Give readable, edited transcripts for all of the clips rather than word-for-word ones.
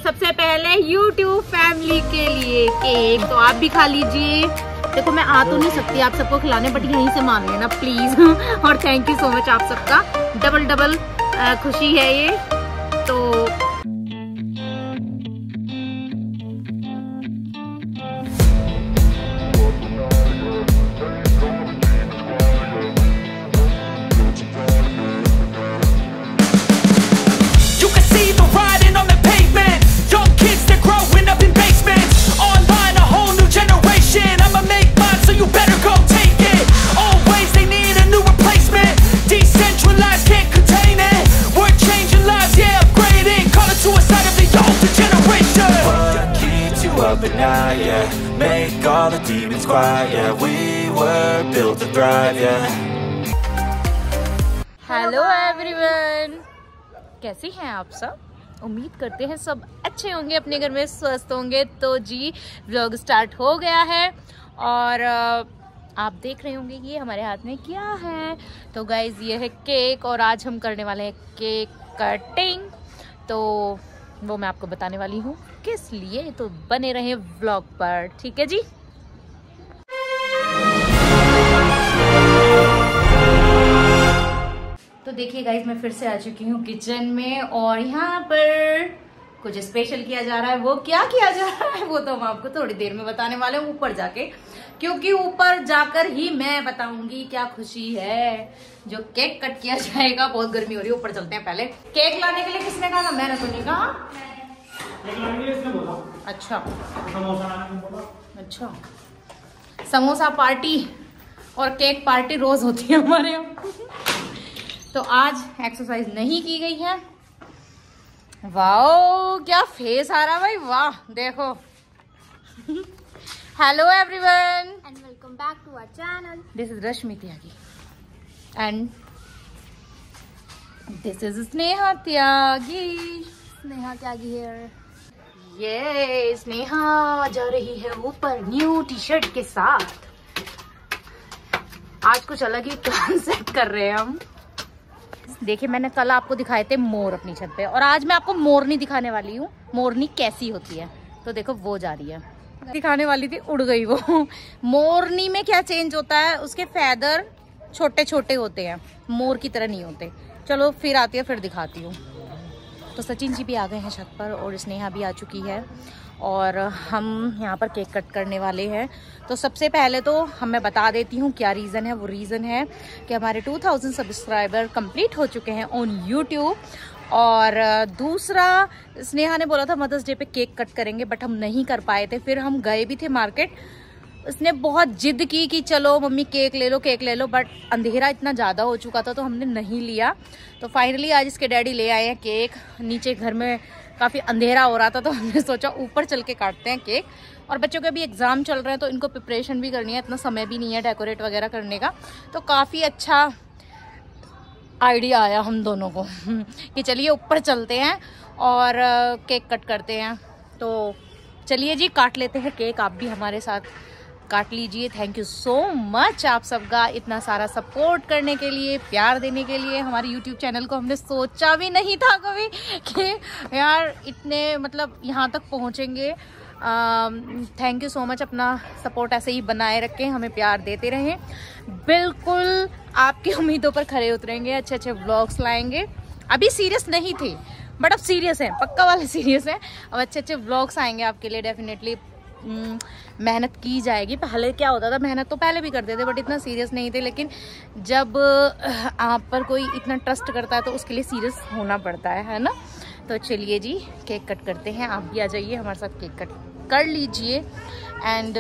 सबसे पहले YouTube family के लिए केक, तो आप भी खा लीजिए। देखो मैं आ तो नहीं सकती आप सबको खिलाने, बट यहीं से मान लेना प्लीज। और थैंक यू सो मच आप सबका, डबल खुशी है ये तो। But now, yeah, make all the demons quiet, yeah, we were built to thrive, yeah. Hello everyone, कैसे हैं आप सब? उम्मीद करते हैं सब अच्छे होंगे, अपने घर में स्वस्थ होंगे। तो जी व्लॉग स्टार्ट हो गया है और आप देख रहे होंगे ये हमारे हाथ में क्या है। तो गाइज ये है केक और आज हम करने वाले हैं केक कटिंग, तो वो मैं आपको बताने वाली हूँ किस लिए, तो बने रहे व्लॉग पर, ठीक है जी। तो देखिए गाइस मैं फिर से आ चुकी हूँ किचन में और यहाँ पर कुछ स्पेशल किया जा रहा है। वो क्या किया जा रहा है वो तो हम आपको थोड़ी देर में बताने वाले हैं ऊपर जाके, क्योंकि ऊपर जाकर ही मैं बताऊंगी क्या खुशी है जो केक कट किया जाएगा। बहुत गर्मी हो रही है, ऊपर चलते हैं। पहले केक लाने के लिए किसने कहा था? मैंने तो नहीं कहा। अच्छा अच्छा, समोसा पार्टी और केक पार्टी रोज होती है हमारे यहाँ। तो आज एक्सरसाइज नहीं की गई है। वाओ क्या फेस आ रहा है भाई, वाह देखो। Hello everyone and welcome back to our channel. This is Rashmi Tyagi and this is Sneha Tyagi. Sneha Tyagi here. ये स्नेहा जा रही है ऊपर न्यू टी शर्ट के साथ। आज कुछ अलग ही कॉन्सेप्ट कर रहे हैं हम। देखिए मैंने कल आपको दिखाए थे मोर अपनी छत पे, और आज मैं आपको मोरनी दिखाने वाली हूँ। मोरनी कैसी होती है तो देखो वो जा रही है, दिखाने वाली थी उड़ गई वो। मोरनी में क्या चेंज होता है, उसके फेदर छोटे छोटे होते हैं, मोर की तरह नहीं होते। चलो फिर आती है, फिर दिखाती हूँ। तो सचिन जी भी आ गए हैं छत पर और स्नेहा भी आ चुकी है और हम यहाँ पर केक कट करने वाले हैं। तो सबसे पहले तो मैं बता देती हूँ क्या रीज़न है। वो रीज़न है कि हमारे 2000 सब्सक्राइबर कंप्लीट हो चुके हैं ऑन यूट्यूब, और दूसरा स्नेहा ने बोला था मदर्स डे पे केक कट करेंगे, बट हम नहीं कर पाए थे। फिर हम गए भी थे मार्केट, उसने बहुत जिद की कि चलो मम्मी केक ले लो केक ले लो, बट अंधेरा इतना ज़्यादा हो चुका था तो हमने नहीं लिया। तो फाइनली आज इसके डैडी ले आए हैं केक। नीचे घर में काफ़ी अंधेरा हो रहा था तो हमने सोचा ऊपर चल के काटते हैं केक। और बच्चों के भी एग्ज़ाम चल रहे हैं तो इनको प्रिपरेशन भी करनी है, इतना समय भी नहीं है डेकोरेट वगैरह करने का। तो काफ़ी अच्छा आइडिया आया हम दोनों को कि चलिए ऊपर चलते हैं और केक कट करते हैं। तो चलिए जी काट लेते हैं केक, आप भी हमारे साथ काट लीजिए। थैंक यू सो मच आप सबका इतना सारा सपोर्ट करने के लिए, प्यार देने के लिए। हमारे यूट्यूब चैनल को हमने सोचा भी नहीं था कभी कि यार इतने मतलब यहाँ तक पहुँचेंगे। थैंक यू सो मच, अपना सपोर्ट ऐसे ही बनाए रखें, हमें प्यार देते रहें। बिल्कुल आपकी उम्मीदों पर खरे उतरेंगे, अच्छे अच्छे व्लॉग्स लाएंगे। अभी सीरियस नहीं थे बट अब सीरियस हैं, पक्का वाले सीरियस हैं। अब अच्छे अच्छे व्लॉग्स आएंगे आपके लिए डेफिनेटली। मेहनत की जाएगी। पहले क्या होता था, मेहनत तो पहले भी करते थे बट इतना सीरियस नहीं थे, लेकिन जब आप पर कोई इतना ट्रस्ट करता है तो उसके लिए सीरियस होना पड़ता है ना। तो चलिए जी केक कट करते हैं, आप भी आ जाइए हमारे साथ केक कट कर लीजिए एंड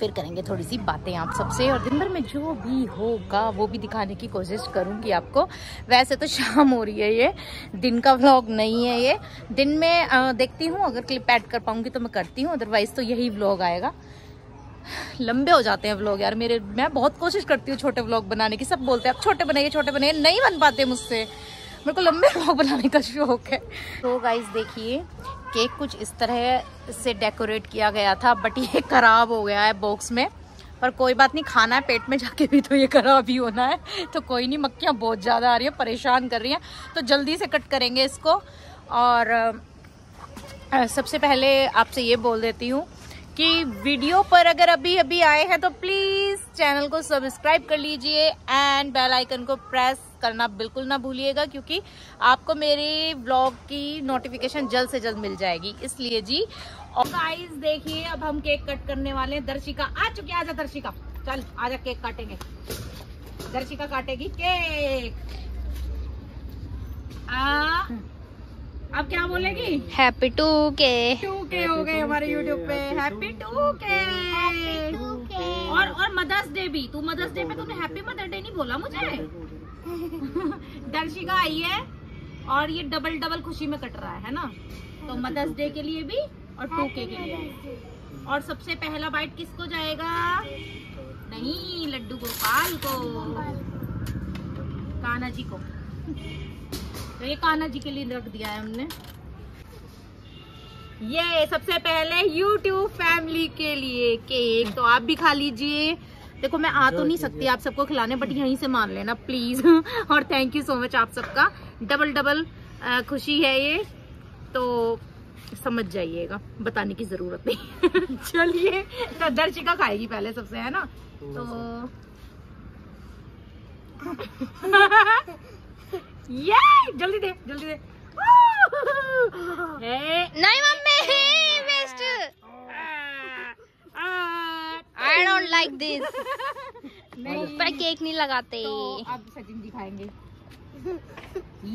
फिर करेंगे थोड़ी सी बातें आप सबसे, और दिन भर में जो भी होगा वो भी दिखाने की कोशिश करूंगी आपको। वैसे तो शाम हो रही है, ये दिन का व्लॉग नहीं है। ये दिन में देखती हूँ, अगर क्लिप ऐड कर पाऊंगी तो मैं करती हूँ, अदरवाइज तो यही व्लॉग आएगा। लंबे हो जाते हैं व्लॉग यार मेरे। मैं बहुत कोशिश करती हूँ छोटे व्लॉग बनाने की, सब बोलते हैं आप छोटे बनाइए, नहीं बन पाते मुझसे। मेरे को लंबे व्लॉग बनाने का शौक है। तो गाइस देखिए केक कुछ इस तरह से डेकोरेट किया गया था, बट ये खराब हो गया है बॉक्स में। पर कोई बात नहीं, खाना है पेट में जाके भी तो ये खराब ही होना है। तो कोई नहीं, मक्खियाँ बहुत ज़्यादा आ रही हैं, परेशान कर रही हैं। तो जल्दी से कट करेंगे इसको और सबसे पहले आपसे ये बोल देती हूँ कि वीडियो पर अगर अभी अभी आए हैं तो प्लीज चैनल को सब्सक्राइब कर लीजिए एंड बेल आइकन को प्रेस करना बिल्कुल ना भूलिएगा, क्योंकि आपको मेरे व्लॉग की नोटिफिकेशन जल्द से जल्द मिल जाएगी, इसलिए जी। और गाइस देखिए अब हम केक कट करने वाले हैं। दर्शिका आ चुकी है, आजा दर्शिका, चल आजा केक काटेंगे। दर्शिका काटेगी केक। अब क्या बोलेगी? हैप्पी 2K हो गए हमारे यूट्यूब पे। Happy 2K। और मदर्स डे भी। तू मदर्स डे पे तूने हैप्पी मदर डे नहीं बोला मुझे। दर्शिका आई है और ये डबल डबल खुशी में कट रहा है ना, तो मदर्स डे के लिए भी और 2K के लिए भी। और सबसे पहला बाइट किसको जाएगा? नहीं, लड्डू गोपाल को, कान्हा जी को। तो ये कान्हा जी के लिए रख दिया है हमने। ये सबसे पहले YouTube फैमिली के लिए केक, तो आप भी खा लीजिए। देखो मैं आ तो नहीं सकती आप सबको खिलाने, बट यहीं से मान लेना प्लीज। और थैंक यू सो मच आप सबका, डबल डबल खुशी है ये, तो समझ जाइएगा, बताने की जरूरत नहीं। चलिए, तो दर्शिका खाएगी पहले सबसे, है ना? तो ये जल्दी दे, जल्दी दे। नहीं mummy, waste. I don't like this. पर केक नहीं लगाते। तो अब सचिन जी खाएंगे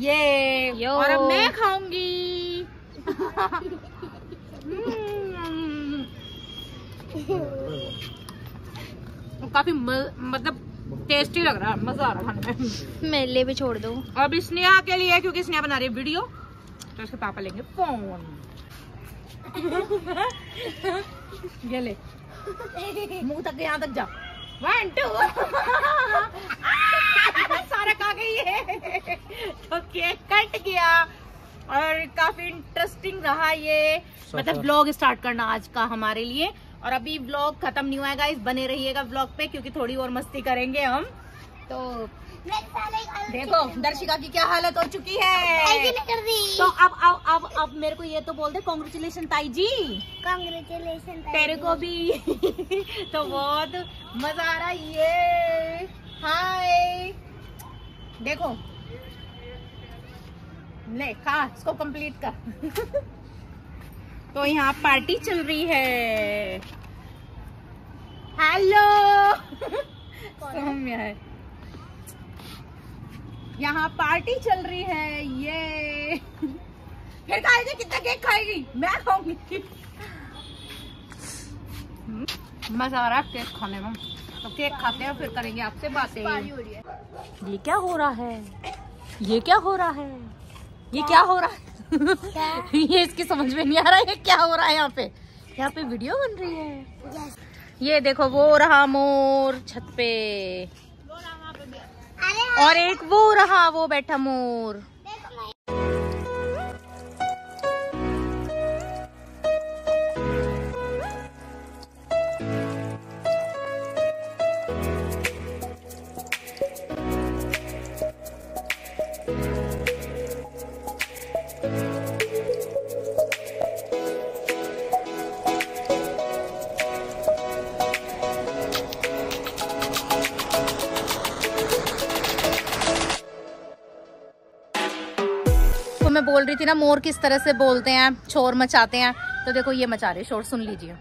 ये, और अब मैं खाऊंगी। काफी मतलब टेस्टी लग रहा है, मजा आ रहा है खाने में। मेरे लिए भी छोड़ दो। अब स्नेहा के लिए, क्योंकि स्नेहा बना रही है वीडियो, तो उसके पापा लेंगे फोन। ये ले, मुंह तक यहाँ तक जा। 1 2 सारा खा गई है। तो केक कट गया और काफी इंटरेस्टिंग रहा ये, मतलब व्लॉग स्टार्ट करना आज का हमारे लिए। और अभी व्लॉग खत्म नहीं हुआ है गाइस, बने रहिएगा व्लॉग पे, क्योंकि थोड़ी और मस्ती करेंगे हम। तो देखो दर्शिका की क्या हालत हो चुकी है। तो अब मेरे को ये तो बोल दे, कांग्रेचुलेशन ताई जी। कांग्रेचुलेशन तेरे को भी। तो बहुत मजा आ रहा है ये। हाय देखो, ले खा, इसको कंप्लीट कर। तो यहाँ पार्टी चल रही है। हेलो सौम्या है, यहाँ पार्टी चल रही है। ये फिर खाएगी, कितना केक खाएगी? मैं खाऊंगी। मजा आ रहा है केक खाने में। तो केक खाते हैं, फिर करेंगे आपसे बातें। ये क्या हो रहा है? ये क्या हो रहा है? ये क्या हो रहा है? ये इसकी समझ में नहीं आ रहा है, ये क्या हो रहा है यहाँ पे? यहाँ पे वीडियो बन रही है। ये देखो, वो रहा मोर छत पे, और एक वो रहा, वो बैठा मोर। मैं बोल रही थी ना मोर किस तरह से बोलते हैं, शोर मचाते हैं। तो देखो ये मचा रहे शोर, सुन लीजिए।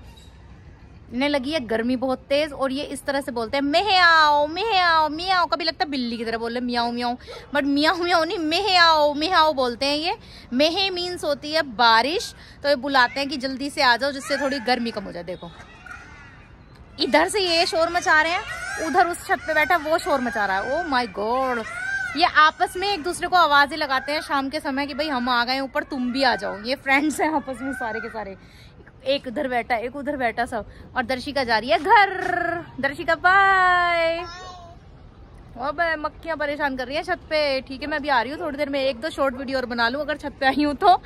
इन्हें लगी है गर्मी बहुत तेज, और ये इस तरह से बोलते हैं मेहाओ मेहाओ मियाओ। कभी लगता है बिल्ली की तरह बोल रहे मियाओ मियाओ, बट मियाओ मियाओ नहीं, मेहाओ मेहाओ बोलते हैं ये। मेहे मीन्स होती है बारिश, तो ये बुलाते हैं कि जल्दी से आ जाओ, जिससे थोड़ी गर्मी कम हो जाए। देखो इधर से ये शोर मचा रहे हैं, उधर उस छत पे बैठा वो शोर मचा रहा है। ओ माय गॉड, ये आपस में एक दूसरे को आवाजें लगाते हैं शाम के समय कि भाई हम आ गए ऊपर, तुम भी आ जाओ। ये फ्रेंड्स हैं आपस में सारे के सारे, एक उधर बैठा एक उधर बैठा सब। और दर्शिका जा रही है घर। दर्शिका बाय। अब मक्खियां परेशान कर रही है छत पे। ठीक है, मैं अभी आ रही हूँ थोड़ी देर में, 1-2 शॉर्ट वीडियो और बना लूँ अगर छत पे आई हूँ तो।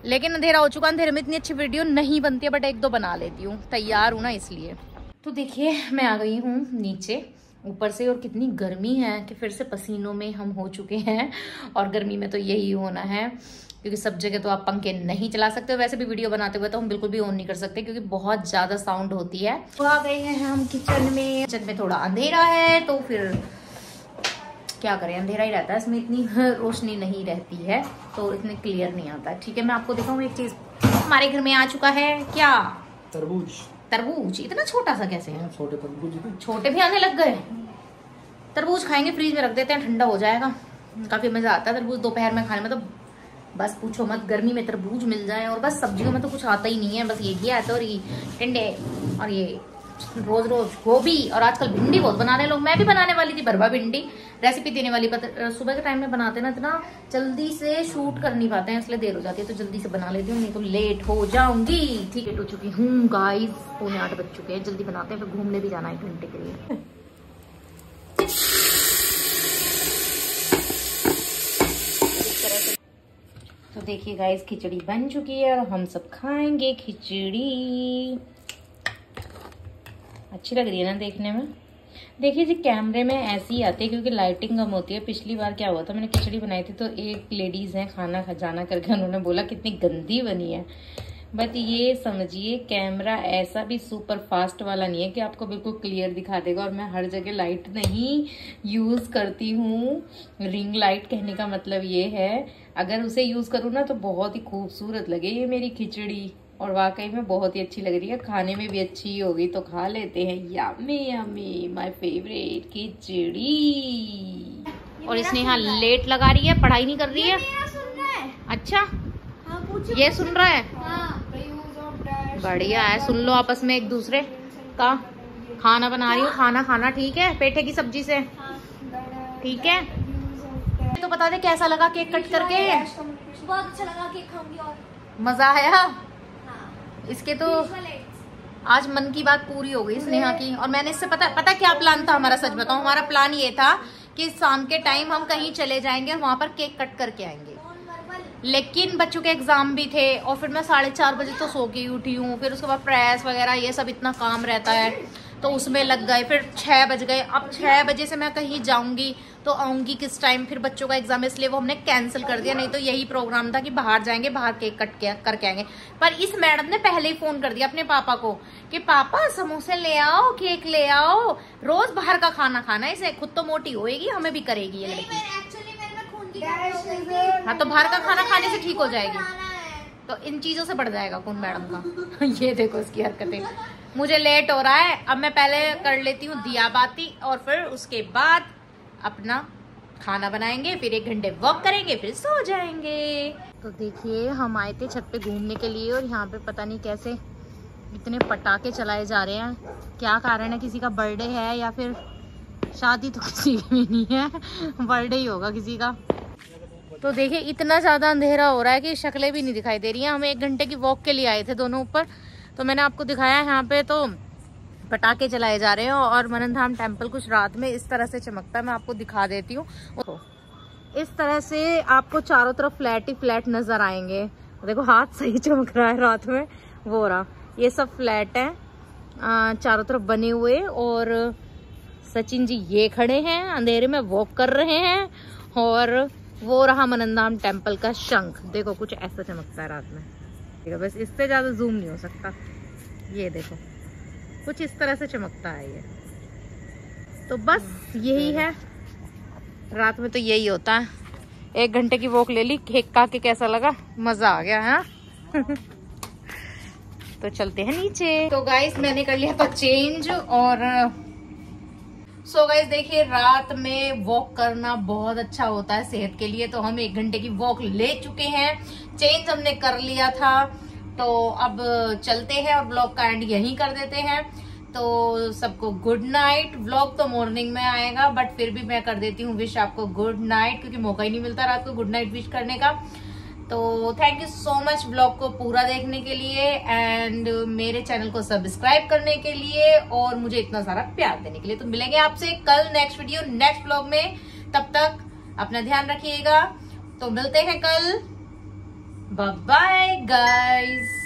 लेकिन अंधेरा हो चुका, अंधेरे में इतनी अच्छी वीडियो नहीं बनती है, बट 1-2 बना लेती हूँ, तैयार हूँ ना इसलिए। तो देखिए मैं आ गई हूँ नीचे ऊपर से, और कितनी गर्मी है कि फिर से पसीनों में हम हो चुके हैं, और गर्मी में तो यही होना है। क्योंकि सब जगह तो आप पंखे नहीं चला सकते। वैसे भी वीडियो बनाते हुए तो हम बिल्कुल भी ऑन नहीं कर सकते क्योंकि बहुत ज़्यादा साउंड होती है। तो आ गए हैं हम किचन में। किचन में थोड़ा अंधेरा है तो फिर क्या करें, अंधेरा ही रहता है, इसमें इतनी रोशनी नहीं रहती है तो इतने क्लियर नहीं आता। ठीक है, मैं आपको दिखाऊँ एक चीज़। हमारे घर में आ चुका है क्या? तरबूज। तरबूज इतना छोटा सा कैसे है? छोटे तरबूज, छोटे भी आने लग गए। तरबूज खाएंगे, फ्रीज में रख देते हैं, ठंडा हो जाएगा। काफी मजा आता है तरबूज दोपहर में खाने में, तो बस पूछो मत। गर्मी में तरबूज मिल जाए और बस सब्जियों में तो कुछ आता ही नहीं है, बस ये घिया तोरी टिंडे और ये रोज रोज गोभी और आजकल भिंडी बहुत बना रहे लोग। मैं भी बनाने वाली थी भरवा भिंडी, रेसिपी देने वाली, पर सुबह के टाइम में बनाते ना इतना जल्दी से शूट कर नहीं पाते हैं, इसलिए देर हो जाती है, तो जल्दी से बना लेती हूँ, नहीं तो लेट हो जाऊंगी। ठीक है, हो चुकी हूँ गाइस, 7:45 बज चुके हैं। जल्दी बनाते हैं, फिर घूमने भी जाना है 1 घंटे के लिए। तो देखिए गाइस, खिचड़ी बन चुकी है और हम सब खाएंगे खिचड़ी। अच्छी लग रही है ना देखने में। देखिए जी, कैमरे में ऐसी ही आती है क्योंकि लाइटिंग कम होती है। पिछली बार क्या हुआ था, मैंने खिचड़ी बनाई थी तो एक लेडीज है खाना खजाना करके, उन्होंने बोला कितनी गंदी बनी है। बट ये समझिए कैमरा ऐसा भी सुपर फास्ट वाला नहीं है कि आपको बिल्कुल क्लियर दिखा देगा। और मैं हर जगह लाइट नहीं यूज करती हूँ। रिंग लाइट कहने का मतलब ये है, अगर उसे यूज करूँ ना तो बहुत ही खूबसूरत लगे ये मेरी खिचड़ी। और वाकई में बहुत ही अच्छी लग रही है, खाने में भी अच्छी होगी, तो खा लेते हैं। यम्मी यम्मी, माय फेवरेट खिचड़ी। और इसने यहाँ लेट लगा रही है, पढ़ाई नहीं कर रही है। अच्छा, ये सुन रहा है, बढ़िया है, सुन लो आपस में एक दूसरे का। खाना बना रही हूँ, खाना खाना ठीक है, पेठे की सब्जी से, ठीक है। तो बता दे कैसा लगा केक कट करके? बहुत अच्छा लगा, केक खाऊंगी और मजा आया। इसके तो आज मन की बात पूरी हो गई स्नेहा की। और मैंने इससे पता क्या प्लान था हमारा, सच बताऊं, हमारा प्लान ये था कि शाम के टाइम हम कहीं चले जाएंगे और वहां पर केक कट करके आएंगे। लेकिन बच्चों के एग्जाम भी थे और फिर मैं 4:30 बजे तो सो के उठी हूँ। फिर उसके बाद प्रेस वगैरह ये सब इतना काम रहता है तो उसमें लग गए। फिर 6 बज गए। अब 6 बजे से मैं कहीं जाऊंगी तो आऊंगी किस टाइम? फिर बच्चों का एग्जाम है, इसलिए वो हमने कैंसिल कर दिया। नहीं तो यही प्रोग्राम था कि बाहर जाएंगे, बाहर केक कट करके आएंगे। पर इस मैडम ने पहले ही फोन कर दिया अपने पापा को कि पापा समोसे ले आओ, केक ले आओ, रोज बाहर का खाना खाना है, इसे खुद तो मोटी होएगी, हमें भी करेगी ये लड़की। हाँ, तो बाहर का खाना खाने से ठीक हो जाएगी, तो इन चीजों से बढ़ जाएगा कौन मैडम का। ये देखो इसकी हरकतें। मुझे लेट हो रहा है, अब मैं पहले कर लेती हूँ दिया बाती और फिर उसके बाद अपना खाना बनाएंगे, फिर 1 घंटे वॉक करेंगे, फिर सो जाएंगे। तो देखिए, हम आए थे छत पे घूमने के लिए और यहाँ पे पता नहीं कैसे इतने पटाखे चलाए जा रहे हैं। क्या कारण है? किसी का बर्थडे है या फिर शादी तो किसी की भी नहीं है, बर्थडे ही होगा किसी का। तो देखिए, इतना ज़्यादा अंधेरा हो रहा है कि शक्लें भी नहीं दिखाई दे रही हैं। हम 1 घंटे की वॉक के लिए आए थे दोनों ऊपर, तो मैंने आपको दिखाया यहाँ पे तो पटाखे चलाए जा रहे हैं। और मनन धाम टेम्पल कुछ रात में इस तरह से चमकता है, मैं आपको दिखा देती हूँ। इस तरह से आपको चारों तरफ फ्लैट ही फ्लैट नजर आएंगे। देखो हाथ सही चमक रहा है रात में, वो रहा, ये सब फ्लैट है चारों तरफ बने हुए। और सचिन जी ये खड़े हैं अंधेरे में वॉक कर रहे हैं। और वो रहा मनन धाम टेम्पल का शंख, देखो कुछ ऐसा चमकता है रात में। ठीक है, बस इससे ज्यादा जूम नहीं हो सकता। ये देखो कुछ इस तरह से चमकता है ये। तो बस यही है, रात में तो यही होता है। 1 घंटे की वॉक ले ली, केक खा के कैसा लगा? मजा आ गया है। तो चलते हैं नीचे। तो गाइस मैंने कर लिया था चेंज। और सो गाइस देखिए, रात में वॉक करना बहुत अच्छा होता है सेहत के लिए। तो हम 1 घंटे की वॉक ले चुके हैं, चेंज हमने कर लिया था। तो अब चलते हैं और ब्लॉग का एंड यहीं कर देते हैं। तो सबको गुड नाइट। व्लॉग तो मॉर्निंग में आएगा, बट फिर भी मैं कर देती हूँ विश आपको गुड नाइट, क्योंकि मौका ही नहीं मिलता रात को गुड नाइट विश करने का। तो thank you so much blog को पूरा देखने के लिए एंड मेरे चैनल को सब्सक्राइब करने के लिए और मुझे इतना सारा प्यार देने के लिए। तो मिलेंगे आपसे कल नेक्स्ट वीडियो नेक्स्ट ब्लॉग में। तब तक अपना ध्यान रखिएगा। तो मिलते हैं कल। Bye bye guys.